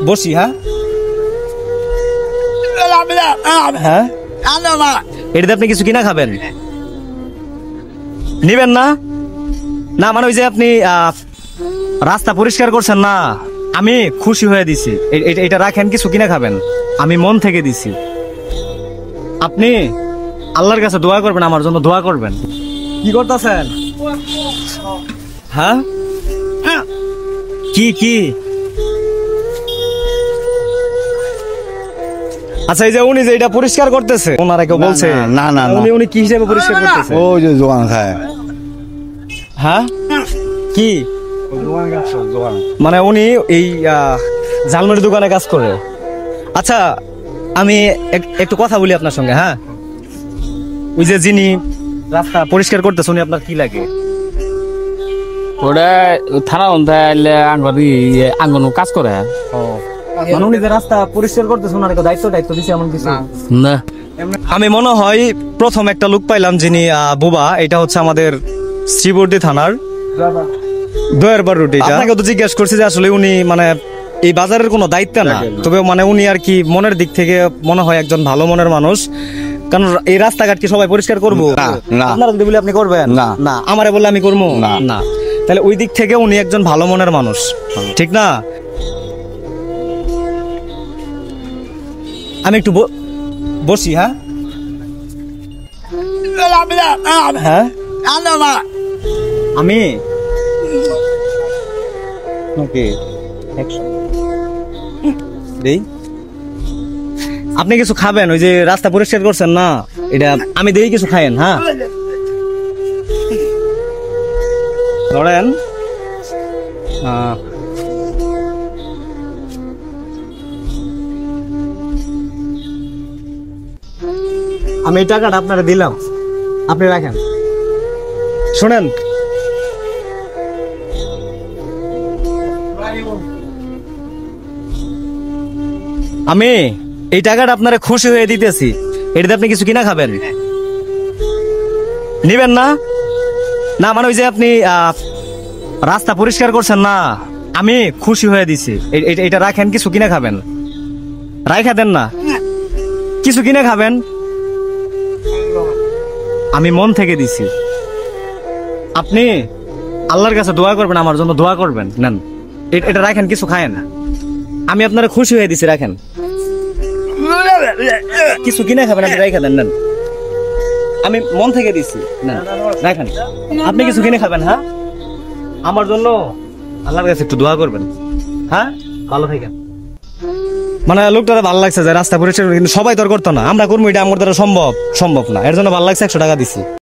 বসি। হ্যাঁ হ্যাঁ, এটাতে আপনি কিছু কিনা খাবেন, নিবেন না? না মানে ওই যে আপনি রাস্তা পরিষ্কার করছেন না, আমি খুশি হয়ে দিছি, এটা রাখেন, কিছু কিনা খাবেন, আমি মন থেকে দিছি। আপনি আল্লাহর কাছে দোয়া করবেন, আমার জন্য দোয়া করবেন। কি করতেছেন? হ্যাঁ কি কি? আচ্ছা, এই যে উনি যে এটা পরিষ্কার করতেছে, ওনারা কেউ বলছে? না না, উনি কি হিসেবে পরিষ্কার করতেছে? ওই যে জোয়ান খায়। হ্যাঁ কি মানে উনি এই ঝালমুড়ির দোকানে কাজ করে? আচ্ছা, আমি একটু কথা বলি আপনার সঙ্গে। হ্যাঁ, ওই যে যিনি রাস্তা পরিষ্কার করতেছে, উনি আপনার কি লাগে? ওটা থানা অন্ধাইলে আঙ্গন কাজ করে। মানে উনি যে রাস্তা পরিষ্কার করতেছে, ওনার দায়িত্ব দিছে এমন কিছু না? আমি মনে হয় প্রথম একটা লোক পাইলাম যিনি বুবা। এটা হচ্ছে আমাদের শ্রীবর্দী থানার দয়ারবার রুট। আপনাকে তো জিজ্ঞাসা করছি যে আসলে উনি মানে এই বাজারের কোনো দায়িত্ব না, তবে মানে উনি আর কি মনের দিক থেকে মনে হয় একজন ভালো মনের মানুষ। কারণ এই রাস্তাঘাট কি সবাই পরিষ্কার করবো? আপনারা যদি বলে আপনি করবেন না, আমারে বললে আমি করবো না, তাহলে ওই দিক থেকে উনি একজন ভালো মনের মানুষ, ঠিক না? আমি একটু বসি। হ্যাঁ হ্যাঁ, আমি আপনি কিছু খাবেন? ওই যে রাস্তা পরিষ্কার করছেন না, এটা আমি দেই, কিছু খায়েন। হ্যাঁ ধরেন, আমি এই টাকাটা আপনারা দিলাম, আপনি রাখেন। শোনেন, আমি এই টাকাটা আপনারা খুশি হয়ে দিতেছি, এটাতে আপনি কিছু কিনা খাবেন, নিবেন না? না মানে ওই যে আপনি রাস্তা পরিষ্কার করছেন না, আমি খুশি হয়ে দিছি, এটা রাখেন, কিছু কিনা খাবেন, রাইখা দেন না, কিছু কিনে খাবেন, আমি মন থেকে দিছি। আপনি আল্লাহর কাছে দোয়া করবেন, আমার জন্য দোয়া করবেন। নেন, এটা রাখেন, কিছু খায়েন, আমি আপনারা খুশি হয়ে দিছি, রাখেন, কিছু কিনে খাবেন, আপনি রাইখা দেন। নেন, আমি মন থেকে দিছি, নেন রাখেন, আপনি কিছু কিনে খাবেন। হ্যাঁ, আমার জন্য আল্লাহর কাছে একটু দোয়া করবেন। হ্যাঁ, ভালো থাকেন। মানে লোকটা ভালো লাগছে যে রাস্তা পরিষ্কার, কিন্তু সবাই তো আর করতো না, আমরা করবো, এটা আমার দ্বারা সম্ভব না, এর জন্য ভালো লাগছে, 100 টাকা দিছি।